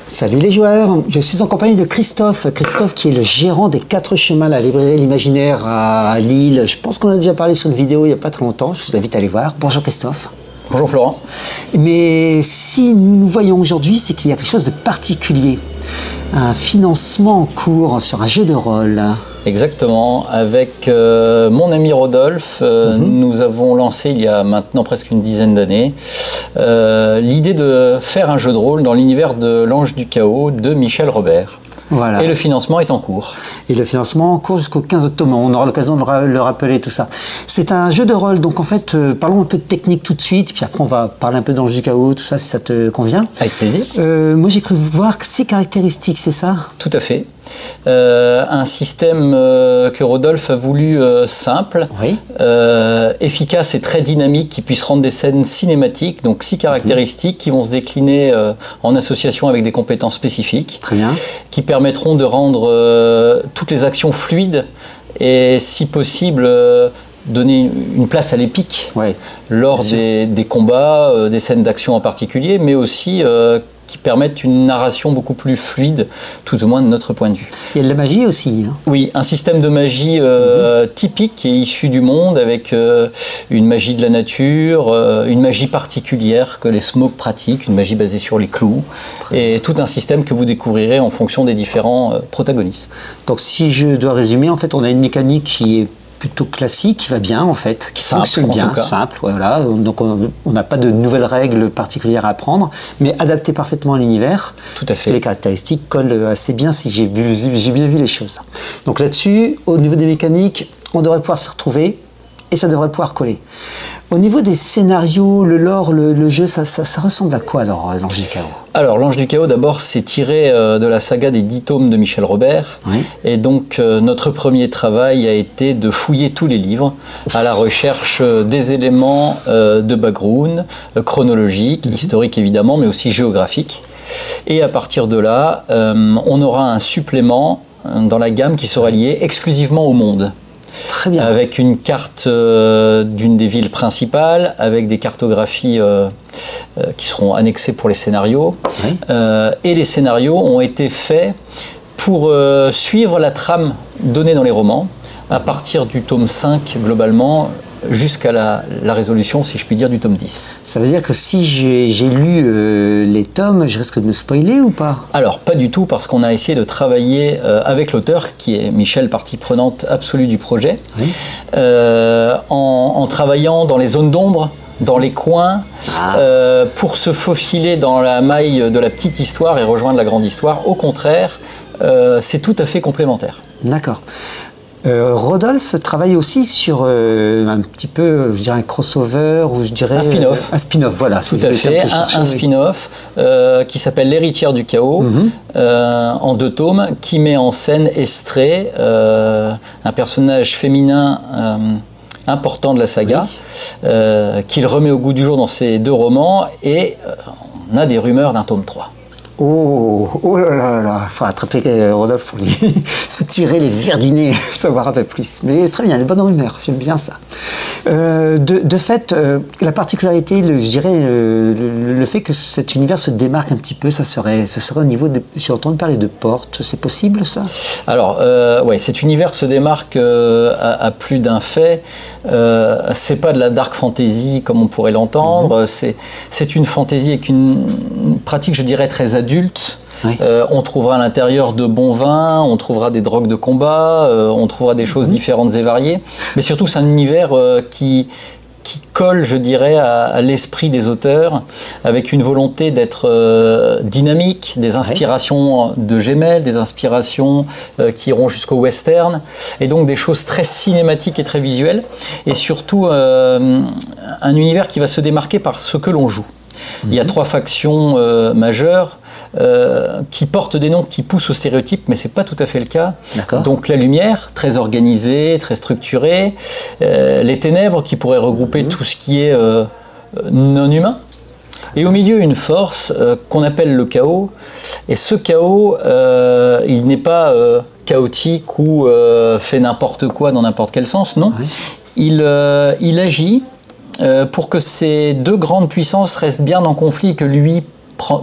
Salut les joueurs, je suis en compagnie de Christophe. Christophe qui est le gérant des 4 chemins, la librairie L'Imaginaire à Lille. Je pense qu'on a déjà parlé sur une vidéo il n'y a pas très longtemps, je vous invite à aller voir. Bonjour Christophe. Bonjour Florent. Mais si nous voyons aujourd'hui, c'est qu'il y a quelque chose de particulier. Un financement en cours sur un jeu de rôle. Exactement, avec mon ami Rodolphe, nous avons lancé il y a maintenant presque une dizaine d'années l'idée de faire un jeu de rôle dans l'univers de l'Ange du Chaos de Michel Robert. Voilà. Et le financement est en cours. Et le financement en cours jusqu'au 15 octobre. On aura l'occasion de le rappeler, tout ça. C'est un jeu de rôle, donc en fait, parlons un peu de technique tout de suite, puis après on va parler un peu d'Ange du Chaos, tout ça, si ça te convient. Avec plaisir. Moi j'ai cru voir que ses caractéristiques, c'est ça? Tout à fait. Un système que Rodolphe a voulu simple, oui. Efficace et très dynamique, qui puisse rendre des scènes cinématiques, donc 6 caractéristiques qui vont se décliner en association avec des compétences spécifiques. Très bien. Qui permettront de rendre toutes les actions fluides et si possible donner une place à l'épique lors des combats, des scènes d'action en particulier, mais aussi qui permettent une narration beaucoup plus fluide, tout au moins de notre point de vue. Il y a de la magie aussi. Hein. Oui, un système de magie typique qui est issu du monde, avec une magie de la nature, une magie particulière que les Smoke pratiquent, une magie basée sur les clous, et tout un système que vous découvrirez en fonction des différents protagonistes. Donc si je dois résumer, en fait, on a une mécanique qui est plutôt classique, qui va bien en fait, qui fonctionne bien, simple, voilà. Donc on n'a pas de nouvelles règles particulières à apprendre, mais adapté parfaitement à l'univers. Tout à fait. Parce que les caractéristiques collent assez bien si j'ai bien vu les choses. Donc là-dessus, au niveau des mécaniques, on devrait pouvoir s'y retrouver et ça devrait pouvoir coller. Au niveau des scénarios, le lore, le jeu, ça ressemble à quoi alors, l'Ange du Chaos? Alors, l'Ange du Chaos, d'abord, c'est tiré de la saga des 10 tomes de Michel Robert. Oui. Et donc, notre premier travail a été de fouiller tous les livres à la recherche des éléments de background, chronologique, historique évidemment, mais aussi géographique. Et à partir de là, on aura un supplément dans la gamme qui sera lié exclusivement au monde. Très bien. Avec une carte d'une des villes principales, avec des cartographies qui seront annexées pour les scénarios. Oui. Et les scénarios ont été faits pour suivre la trame donnée dans les romans, à partir du tome 5 globalement, jusqu'à la résolution, si je puis dire, du tome 10. Ça veut dire que si j'ai lu les tomes, je risque de me spoiler ou pas? Alors, pas du tout, parce qu'on a essayé de travailler avec l'auteur, qui est Michel, partie prenante absolue du projet, oui. En travaillant dans les zones d'ombre, dans les coins, pour se faufiler dans la maille de la petite histoire et rejoindre la grande histoire. Au contraire, c'est tout à fait complémentaire. D'accord. Rodolphe travaille aussi sur un petit peu, je dirais un crossover, ou je dirais... Un spin-off. Un spin-off, voilà. Tout à fait, un spin-off qui s'appelle L'Héritière du Chaos, en 2 tomes, qui met en scène Estrée, un personnage féminin important de la saga, qu'il remet au goût du jour dans ses 2 romans, et on a des rumeurs d'un tome 3. Oh là là, il faut attraper Rodolphe pour lui se tirer les vers du nez, savoir un peu plus. Mais très bien, les bonnes rumeurs, j'aime bien ça. De fait, la particularité, je dirais, le fait que cet univers se démarque un petit peu, ce serait au niveau de... J'ai entendu parler de portes, c'est possible ça? Alors, ouais, cet univers se démarque à plus d'un fait. C'est pas de la dark fantasy comme on pourrait l'entendre, c'est une fantasy avec une pratique, je dirais, très adulte. Oui. On trouvera à l'intérieur de bons vins, on trouvera des drogues de combat, on trouvera des choses différentes et variées. Mais surtout, c'est un univers qui colle, je dirais, à l'esprit des auteurs, avec une volonté d'être dynamique, des inspirations de Gemmell, des inspirations qui iront jusqu'au western, et donc des choses très cinématiques et très visuelles, et surtout un univers qui va se démarquer par ce que l'on joue. Il y a 3 factions majeures qui portent des noms qui poussent au stéréotype, mais ce n'est pas tout à fait le cas. Donc la lumière, très organisée, très structurée, les ténèbres qui pourraient regrouper tout ce qui est non humain, et au milieu une force qu'on appelle le chaos, et ce chaos, il n'est pas chaotique ou fait n'importe quoi dans n'importe quel sens, non. Il agit pour que ces 2 grandes puissances restent bien en conflit et que lui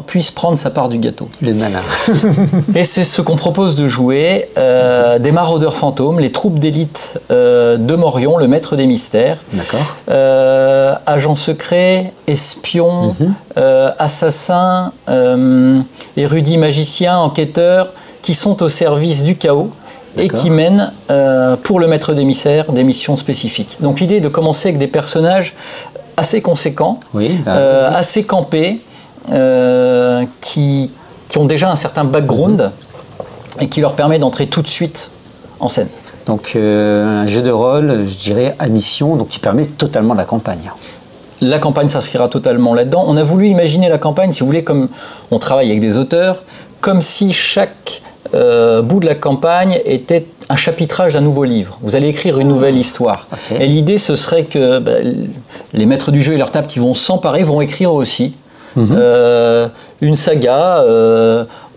puisse prendre sa part du gâteau. Le malin. Et c'est ce qu'on propose de jouer, des maraudeurs fantômes, les troupes d'élite de Morion, le maître des mystères. D'accord. Agents secrets, espions, assassins, érudits magiciens, enquêteurs, qui sont au service du chaos et qui mènent, pour le maître des mystères, des missions spécifiques. Donc l'idée est de commencer avec des personnages assez conséquents, assez campés, qui ont déjà un certain background et qui leur permet d'entrer tout de suite en scène. Donc un jeu de rôle, je dirais, à mission, donc qui permet totalement la campagne. La campagne s'inscrira totalement là-dedans. On a voulu imaginer la campagne, si vous voulez, comme on travaille avec des auteurs, comme si chaque bout de la campagne était un chapitrage d'un nouveau livre. Vous allez écrire une nouvelle histoire. Et l'idée, ce serait que les maîtres du jeu et leur table qui vont s'emparer vont écrire aussi une saga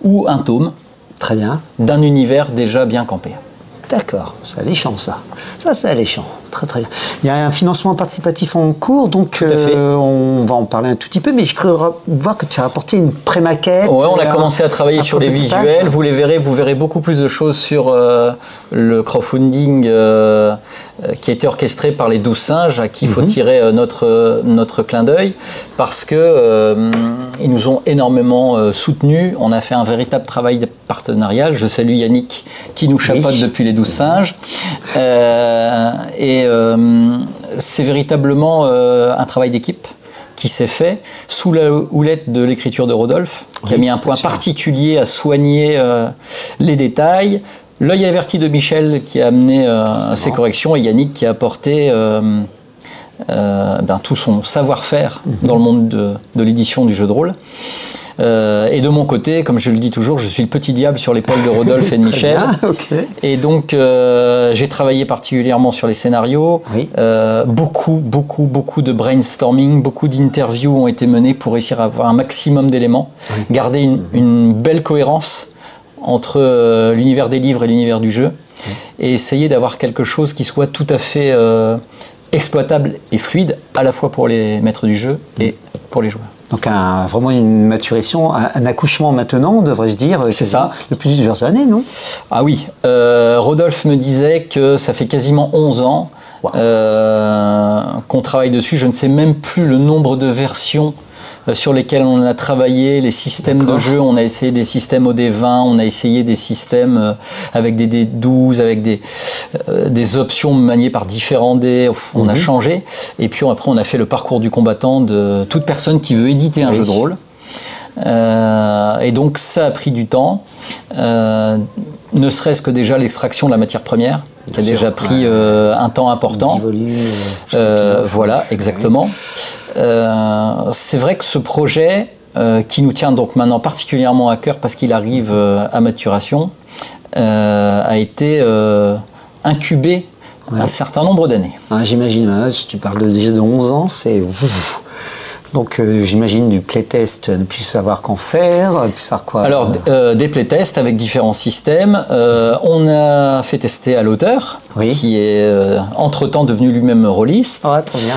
ou un tome. Très bien. D'un univers déjà bien campé. D'accord, c'est alléchant ça. Ça, c'est alléchant. Très très bien. Il y a un financement participatif en cours, donc on va en parler un tout petit peu, mais je crois voir que tu as apporté une pré-maquette. Ouais, on a commencé à travailler sur les visuels. Vous verrez beaucoup plus de choses sur le crowdfunding qui a été orchestré par les 12 singes, à qui il faut tirer notre clin d'œil, parce que ils nous ont énormément soutenus. On a fait un véritable travail partenarial. Je salue Yannick qui nous chapeaute depuis les 12 singes. C'est véritablement un travail d'équipe qui s'est fait sous la houlette de l'écriture de Rodolphe, qui a mis un point particulier à soigner les détails, l'œil averti de Michel qui a amené ses corrections, et Yannick qui a apporté tout son savoir-faire dans le monde de l'édition du jeu de rôle. Et de mon côté, comme je le dis toujours, je suis le petit diable sur l'épaule de Rodolphe et de Michel. Et donc, j'ai travaillé particulièrement sur les scénarios. Beaucoup de brainstorming, beaucoup d'interviews ont été menées pour réussir à avoir un maximum d'éléments, garder une belle cohérence entre l'univers des livres et l'univers du jeu, et essayer d'avoir quelque chose qui soit tout à fait exploitable et fluide, à la fois pour les maîtres du jeu et pour les joueurs. Donc vraiment une maturation, un accouchement maintenant, devrais-je dire, c'est ça, de plusieurs années, non? Ah oui, Rodolphe me disait que ça fait quasiment 11 ans qu'on travaille dessus. Je ne sais même plus le nombre de versions sur lesquelles on a travaillé, les systèmes de jeu. On a essayé des systèmes au D20, on a essayé des systèmes avec des D12, avec des options maniées par différents dés. On a changé. Et puis après, on a fait le parcours du combattant de toute personne qui veut éditer un jeu de rôle. Et donc, ça a pris du temps. Ne serait-ce que déjà l'extraction de la matière première, qui a déjà pris un temps important. Voilà, exactement. C'est vrai que ce projet, qui nous tient donc maintenant particulièrement à cœur parce qu'il arrive à maturation, a été incubé un certain nombre d'années. J'imagine, si tu parles déjà de 11 ans, c'est... Donc j'imagine du playtest, ne plus savoir qu'en faire, plus savoir quoi. Alors des playtests avec différents systèmes. On a fait tester à l'auteur, qui est entre-temps devenu lui-même rôliste. Très bien.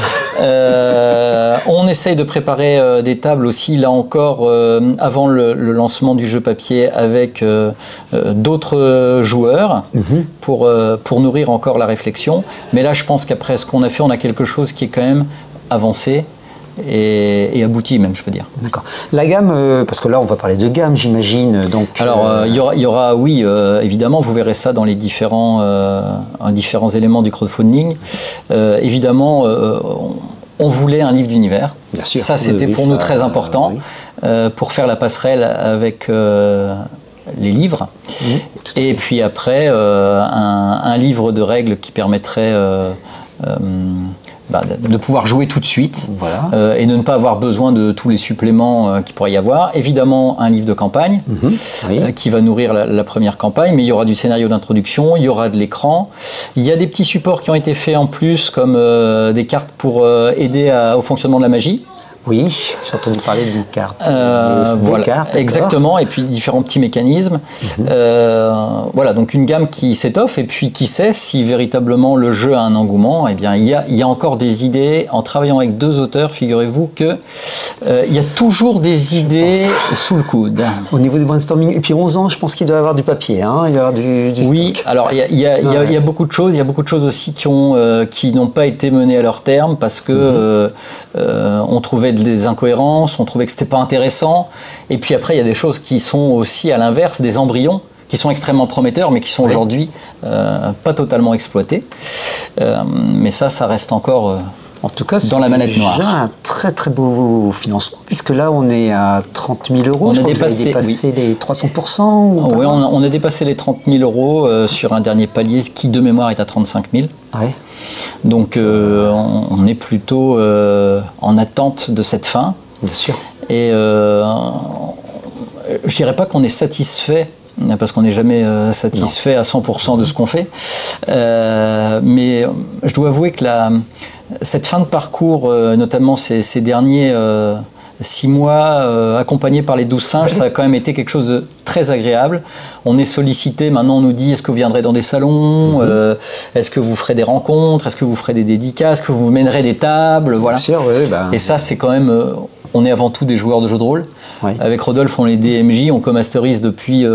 On essaye de préparer des tables aussi, là encore, avant le lancement du jeu papier avec d'autres joueurs pour nourrir encore la réflexion. Mais là, je pense qu'après ce qu'on a fait, on a quelque chose qui est quand même avancé. Et abouti même, je peux dire. D'accord. La gamme, parce que là on va parler de gamme, j'imagine. Donc alors il y aura oui, évidemment, vous verrez ça dans les différents éléments du crowdfunding. Évidemment, on voulait un livre d'univers. Bien sûr. Ça, c'était pour nous très important pour faire la passerelle avec les livres. Et puis après, un livre de règles qui permettrait de pouvoir jouer tout de suite et de ne pas avoir besoin de tous les suppléments qu'il pourrait y avoir. Évidemment, un livre de campagne qui va nourrir la première campagne, mais il y aura du scénario d'introduction, il y aura de l'écran. Il y a des petits supports qui ont été faits en plus, comme des cartes pour aider au fonctionnement de la magie. Oui, j'ai entendu parler d'une carte. Voilà, cartes, exactement, et puis différents petits mécanismes. Voilà, donc une gamme qui s'étoffe, et puis qui sait si véritablement le jeu a un engouement. Eh bien, il y a encore des idées. En travaillant avec 2 auteurs, figurez-vous que il y a toujours des idées sous le coude. Au niveau du brainstorming, et puis 11 ans, je pense qu'il doit y avoir du papier, hein, il doit y avoir du oui, stock. alors il y a beaucoup de choses. Il y a beaucoup de choses aussi qui n'ont pas été menées à leur terme parce que on trouvait des incohérences, on trouvait que c'était pas intéressant. Et puis après, il y a des choses qui sont aussi à l'inverse, des embryons qui sont extrêmement prometteurs, mais qui sont aujourd'hui pas totalement exploités. Mais ça reste encore en tout cas, dans la manette noire. C'est déjà un très très beau financement, puisque là on est à 30 000 euros. On a dépassé les 300%. Oui, on a dépassé les 30 000 euros sur un dernier palier qui de mémoire est à 35 000. Ouais. Donc on est plutôt en attente de cette fin. Bien sûr. Et je dirais pas qu'on est satisfait, parce qu'on n'est jamais satisfait à 100% de ce qu'on fait. Mais je dois avouer que cette fin de parcours, notamment ces derniers 6 mois, accompagnés par les 12 singes, ça a quand même été quelque chose de très agréable. On est sollicité, maintenant on nous dit est-ce que vous viendrez dans des salons, est-ce que vous ferez des rencontres, est-ce que vous ferez des dédicaces, est-ce que vous mènerez des tables, voilà. Bien sûr, oui, Et ça c'est quand même... on est avant tout des joueurs de jeux de rôle. Oui. Avec Rodolphe, on est DMJ, on co-masterise depuis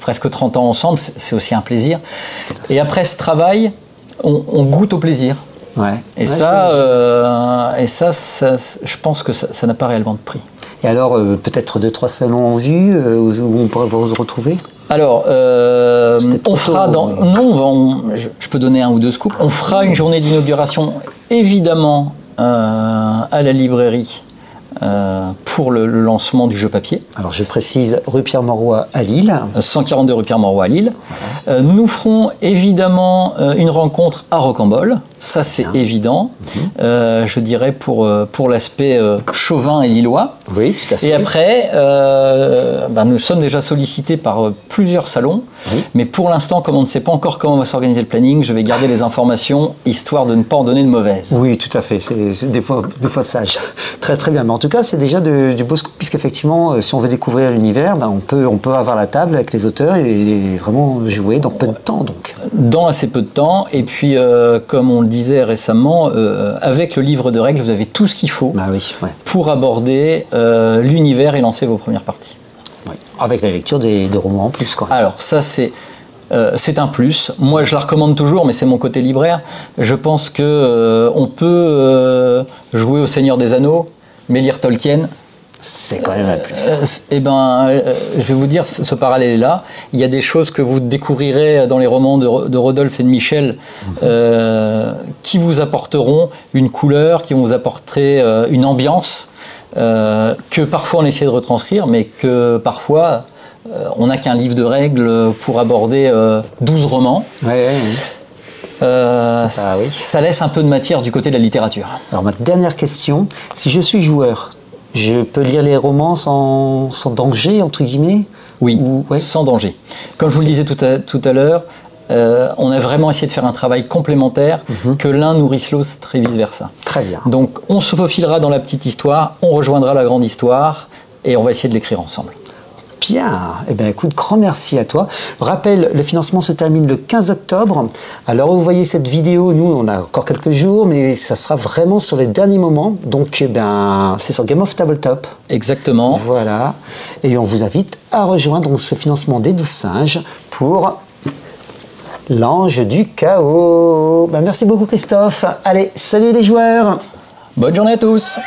presque 30 ans ensemble, c'est aussi un plaisir. Et après ce travail, on goûte au plaisir. Ouais. Et ça, je pense que ça n'a pas réellement de prix. Et alors, peut-être 2-3 salons en vue où on pourrait vous retrouver? Alors, on fera je peux donner 1 ou 2 scoops. On fera une journée d'inauguration, évidemment, à la librairie. Pour le lancement du jeu papier. Alors je précise, rue Pierre-Mauroy à Lille. 142 rue Pierre-Mauroy à Lille. Nous ferons évidemment une rencontre à Rocambole, ça c'est évident, je dirais pour l'aspect chauvin et lillois. Oui, tout à fait. Et après, nous sommes déjà sollicités par plusieurs salons, mais pour l'instant, comme on ne sait pas encore comment va s'organiser le planning, je vais garder les informations, histoire de ne pas en donner de mauvaises. Oui, tout à fait, c'est des fois sage. Très très bien, mais en tout cas c'est déjà du beau scoop, puisqu'effectivement si on veut découvrir l'univers, on peut avoir la table avec les auteurs et vraiment jouer dans peu de temps. Dans assez peu de temps, et puis comme on le disait récemment, avec le livre de règles, vous avez tout ce qu'il faut pour aborder l'univers et lancer vos premières parties. Oui. Avec la lecture des romans en plus, quoi. Alors ça c'est un plus. Moi, je la recommande toujours, mais c'est mon côté libraire. Je pense que on peut jouer au Seigneur des Anneaux, mais lire Tolkien. C'est quand même un plus. Je vais vous dire, ce parallèle est là. Il y a des choses que vous découvrirez dans les romans de Rodolphe et de Michel qui vous apporteront une couleur, qui vont vous apporter une ambiance que parfois on essaie de retranscrire, mais que parfois... on n'a qu'un livre de règles pour aborder 12 romans. Ça laisse un peu de matière du côté de la littérature. Alors ma dernière question, si je suis joueur, je peux lire les romans sans danger, entre guillemets? Oui, sans danger. Comme je vous le disais tout à l'heure, on a vraiment essayé de faire un travail complémentaire, que l'un nourrisse l'autre et vice-versa. Très bien. Donc on se faufilera dans la petite histoire, on rejoindra la grande histoire et on va essayer de l'écrire ensemble. Bien, eh bien écoute, grand merci à toi. Rappel, le financement se termine le 15 octobre. Alors vous voyez cette vidéo, nous on a encore quelques jours, mais ça sera vraiment sur les derniers moments. Donc c'est sur Game of Tabletop. Exactement. Voilà. Et on vous invite à rejoindre ce financement des 12 singes pour l'Ange du Chaos. Merci beaucoup Christophe. Allez, salut les joueurs. Bonne journée à tous.